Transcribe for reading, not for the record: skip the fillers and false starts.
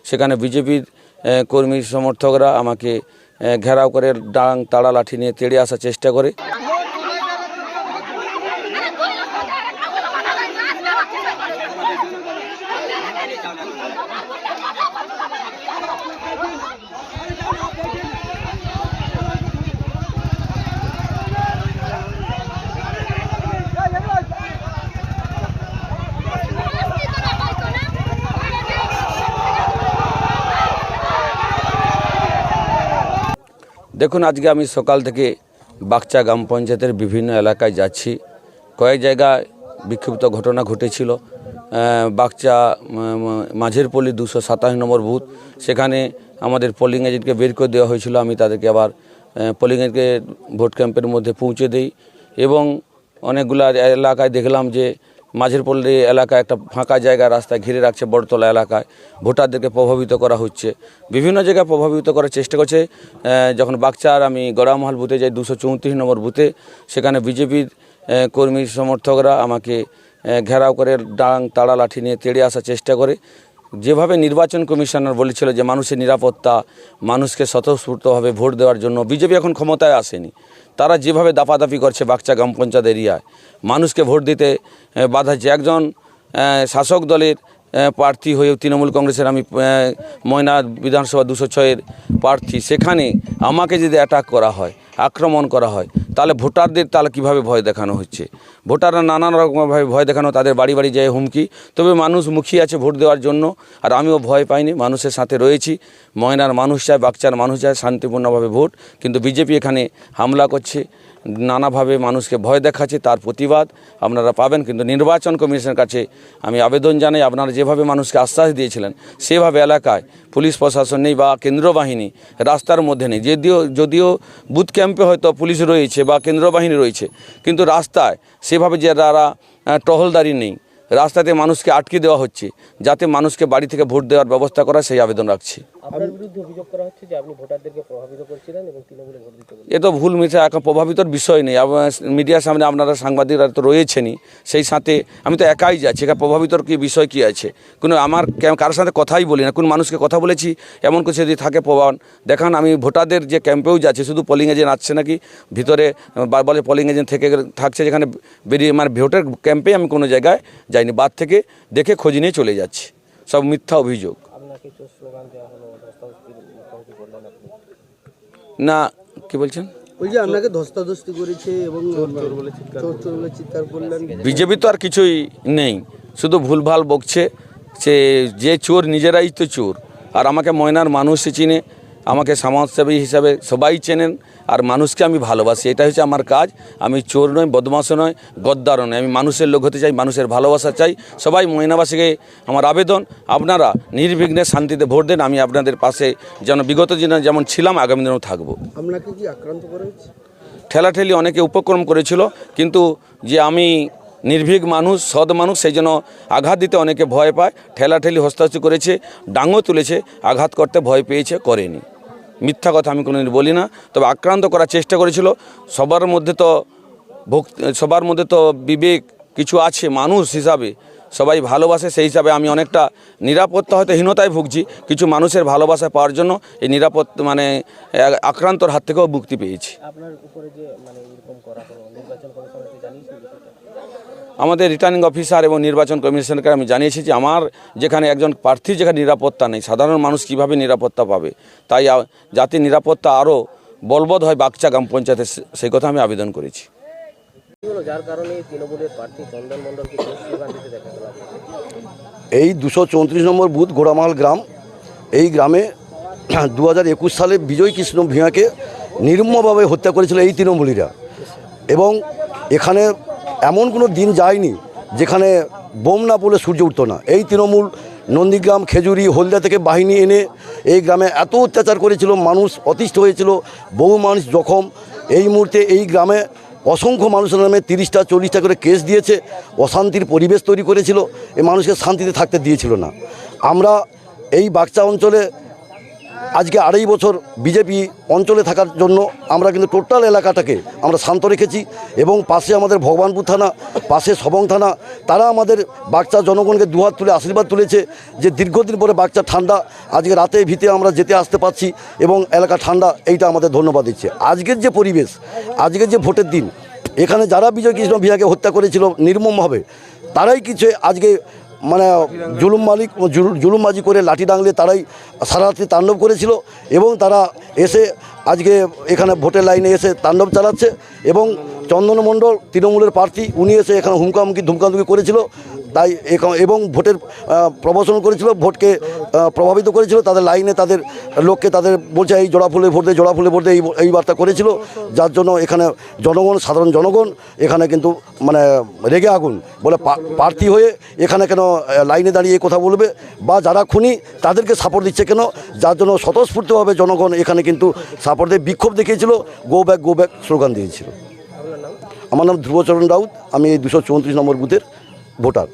সেখানে বিজেপির কর্মী সমর্থকরা আমাকে ঘেরাও করে ডাং তাড়া লাঠি নিয়ে তেড়ে আসার চেষ্টা করে। দেখুন, আজকে আমি সকাল থেকে বাগচা গ্রাম পঞ্চায়েতের বিভিন্ন এলাকায় যাচ্ছি। কয়েক জায়গায় বিক্ষিপ্ত ঘটনা ঘটেছিল। বাগচা মাঝের পল্লী 227 নম্বর বুথ, সেখানে আমাদের পোলিং এজেন্টকে বের করে দেওয়া হয়েছিল। আমি তাদেরকে আবার পোলিং এজেন্টকে ভোট ক্যাম্পের মধ্যে পৌঁছে দিই এবং অনেকগুলো এলাকায় দেখলাম যে মাঝের পল্লী এলাকায় একটা ফাঁকা জায়গা রাস্তায় ঘিরে রাখছে, বড়তলা এলাকায় ভোটারদেরকে প্রভাবিত করা হচ্ছে, বিভিন্ন জায়গায় প্রভাবিত করার চেষ্টা করছে। যখন বাগচার আমি গড়ামহাল বুথে যাই 234 নম্বর বুথে, সেখানে বিজেপির কর্মী সমর্থকরা আমাকে ঘেরাও করে ডাং তাড়া লাঠি নিয়ে তেড়ে আসার চেষ্টা করে। যেভাবে নির্বাচন কমিশনার বলেছিল যে মানুষের নিরাপত্তা, মানুষকে স্বতঃস্ফূর্তভাবে ভোট দেওয়ার জন্য বিজেপি এখন ক্ষমতায় আসেনি, তারা যেভাবে দাপাদাপি করছে বাগচা গ্রাম পঞ্চায়েত এরিয়ায় মানুষকে ভোট দিতে বাধা দিচ্ছে। একজন শাসক দলের প্রার্থী হয়েও তৃণমূল কংগ্রেসের আমি ময়না বিধানসভা 206-এর প্রার্থী, সেখানে আমাকে যদি অ্যাটাক করা হয়, আক্রমণ করা হয়, তাহলে ভোটারদের তাহলে কীভাবে ভয় দেখানো হচ্ছে? ভোটাররা নানান রকমভাবে ভয় দেখানো, তাদের বাড়ি বাড়ি যায় হুমকি। তবে মানুষ মুখিয়ে আছে ভোট দেওয়ার জন্য, আর আমিও ভয় পাইনি, মানুষের সাথে রয়েছি। ময়নার মানুষ চায়, বাগচার মানুষ চায় শান্তিপূর্ণভাবে ভোট, কিন্তু বিজেপি এখানে হামলা করছে, নানাভাবে মানুষকে ভয় দেখাচ্ছে। তার প্রতিবাদ আপনারা পাবেন। কিন্তু নির্বাচন কমিশনের কাছে আমি আবেদন জানাই, আপনারা যেভাবে মানুষকে আশ্বাস দিয়েছিলেন সেভাবে এলাকায় পুলিশ প্রশাসন নেই বা কেন্দ্র বাহিনী রাস্তার মধ্যে নেই। যদিও বুথ ক্যাম্পে হয়তো পুলিশ রয়েছে বা কেন্দ্র বাহিনী রয়েছে, কিন্তু রাস্তায় সেভাবে যে যারা টহলদারি নেই, রাস্তাতে মানুষকে আটকে দেওয়া হচ্ছে, যাতে মানুষকে বাড়ি থেকে ভোট দেওয়ার ব্যবস্থা করা, সেই আবেদন রাখছি। আপনার বিরুদ্ধে অভিযোগ করা হচ্ছে যে আপনি ভোটারদেরকে প্রভাবিত করছিলেন এবং তৃণমূলে ভোট দিতে বলছেন। এ তো ভুল মিথ্যা, এখন প্রভাবিতর বিষয় নেই। মিডিয়ার সামনে আপনারা সাংবাদিকরা তো রয়েছেনই, সেই সাথে আমি তো একাই যাচ্ছি, এখানে প্রভাবিতর কি বিষয় কি আছে? কোনো আমার কারোর সাথে কথাই বলি না, কোন মানুষকে কথা বলেছি এমন কিছু যদি থাকে প্রমাণ দেখান। আমি ভোটারদের যে ক্যাম্পেও যাচ্ছি, শুধু পোলিং এজেন্ট আসছে নাকি ভিতরে বলে পোলিং এজেন্ট থেকে থাকছে, যেখানে বেরিয়ে আমার ভোটের ক্যাম্পে আমি কোনো জায়গায় যাইনি, বাদ থেকে দেখে খোঁজ নিয়ে চলে যাচ্ছি। সব মিথ্যা অভিযোগ। না, কি বলছেন? ওই যে আপনাকে ধস্তাধস্তি করেছে এবং চিৎকার করলেন। বিজেপি তো আর কিছুই নেই, শুধু ভুলভাল বকছে। যে চোর নিজেরাই তো চোর। আর আমাকে ময়নার মানুষ চিনে, আমাকে সমাজসেবী হিসাবে সবাই চেনেন, আর মানুষকে আমি ভালোবাসি, এটা হচ্ছে আমার কাজ। আমি চোর নয়, বদমাশও নয়, গদ্দারও নয়। আমি মানুষের লোক হতে চাই, মানুষের ভালোবাসা চাই। সবাই ময়নাবাসীকে আমার আবেদন, আপনারা নির্বিঘ্নে শান্তিতে ভোট দেন। আমি আপনাদের পাশে যেন বিগত দিনে যেমন ছিলাম, আগামী দিনেও থাকবো। আপনাকে কি আক্রান্ত করা হয়েছে? ঠেলাঠেলি অনেকে উপক্রম করেছিল, কিন্তু যে আমি নির্ভীক মানুষ, সৎ মানুষ, সেই জন্য আঘাত দিতে অনেকে ভয় পায়। ঠেলাঠেলি হস্তাহস্তি করেছে, ডাঙও তুলেছে, আঘাত করতে ভয় পেয়েছে, করেনি। মিথ্যা কথা আমি কোনোদিন বলি না। তবে আক্রান্ত করার চেষ্টা করেছিল। সবার মধ্যে তো বিবেক কিছু আছে, মানুষ হিসাবে সবাই ভালোবাসে, সেই হিসাবে আমি অনেকটা নিরাপত্তা হয়তো হীনতায় ভুগছি, কিছু মানুষের ভালোবাসা পাওয়ার জন্য এই আক্রান্তর হাত থেকেও মুক্তি পেয়েছি। আপনার উপরে যে এরকম করা হলো, নির্বাচন কমিশনকে জানিয়েছেন? আমাদের রিটার্নিং অফিসার এবং নির্বাচন কমিশনকে আমি জানিয়েছি যে আমার যেখানে একজন প্রার্থী যেখানে নিরাপত্তা নেই, সাধারণ মানুষ কিভাবে নিরাপত্তা পাবে, তাই যাতে নিরাপত্তা আরও বলবৎ হয় বাগচা গ্রাম পঞ্চায়েতে, সেই কথা আমি আবেদন করেছি। যার কারণে তৃণমূলের প্রার্থী চন্দন মণ্ডলকে স্লোগান দিতে দেখা গেল। এই 234 নম্বর বুথ গোড়ামাল গ্রাম, এই গ্রামে 2021 সালে বিজয় কৃষ্ণ ভূঁইয়াকে নির্মমভাবে হত্যা করেছিল এই তৃণমূলীরা। এবং এখানে এমন কোনো দিন যায়নি যেখানে বোম না পড়লে সূর্য উঠত না। এই তৃণমূল নন্দীগ্রাম, খেজুরি, হলদিয়া থেকে বাহিনী এনে এই গ্রামে এত অত্যাচার করেছিল, মানুষ অতিষ্ঠ হয়েছিল, বহু মানুষ জখম। এই মুহূর্তে এই গ্রামে অসংখ্য মানুষের নামে 30টা 40টা করে কেস দিয়েছে, অশান্তির পরিবেশ তৈরি করেছিল, এই মানুষকে শান্তিতে থাকতে দিয়েছিল না। আমরা এই বাগচা অঞ্চলে আজকে 2.5 বছর বিজেপি অঞ্চলে থাকার জন্য আমরা কিন্তু টোটাল এলাকাটাকে আমরা শান্ত রেখেছি এবং পাশে আমাদের ভগবানপুর থানা, পাশে সবং থানা, তারা আমাদের বাচ্চা জনগণকে দুহাত তুলে আশীর্বাদ তুলেছে যে দীর্ঘদিন পরে বাচ্চা ঠান্ডা, আজকে রাতে ভিতে আমরা যেতে আসতে পারছি এবং এলাকা ঠান্ডা, এইটা আমাদের ধন্যবাদ দিচ্ছে। আজকের যে পরিবেশ, আজকের যে ভোটের দিন, এখানে যারা বিজয় কৃষ্ণ ভূঁইয়াকে হত্যা করেছিল নির্মমভাবে, তারাই কিছু আজকে মানে জুলুমবাজি করে লাঠি ডাঙলে তারাই সারা রাত্রি তাণ্ডব করেছিল এবং তারা এসে আজকে এখানে ভোটের লাইনে এসে তাণ্ডব চালাচ্ছে এবং চন্দন মণ্ডল তৃণমূলের প্রার্থী, উনি এসে এখানে হুমকাহুমকি ধুমকাধুমকি করেছিল, তাই এবং ভোটের প্রবচন করেছিল, ভোটকে প্রভাবিত করেছিল, তাদের লাইনে তাদের লোককে তাদের বলছে এই জোড়া ফুলে ভোট দেয়, জোড়া ফুলে ভোট দেয়, এই বার্তা করেছিল, যার জন্য এখানে জনগণ, সাধারণ জনগণ এখানে কিন্তু মানে রেগে আগুন, বলে প্রার্থী হয়ে এখানে কেন লাইনে দাঁড়িয়ে কথা বলবে বা যারা খুনি তাদেরকে সাপোর্ট দিচ্ছে কেন, যার জন্য স্বতঃস্ফূর্তভাবে জনগণ এখানে কিন্তু সাপোর্ট দিয়ে বিক্ষোভ দেখিয়েছিল, গো ব্যাক স্লোগান দিয়েছিল। আমার নাম ধ্রুবচরণ রাউত, আমি এই 234 নম্বর বুথের ভোটার।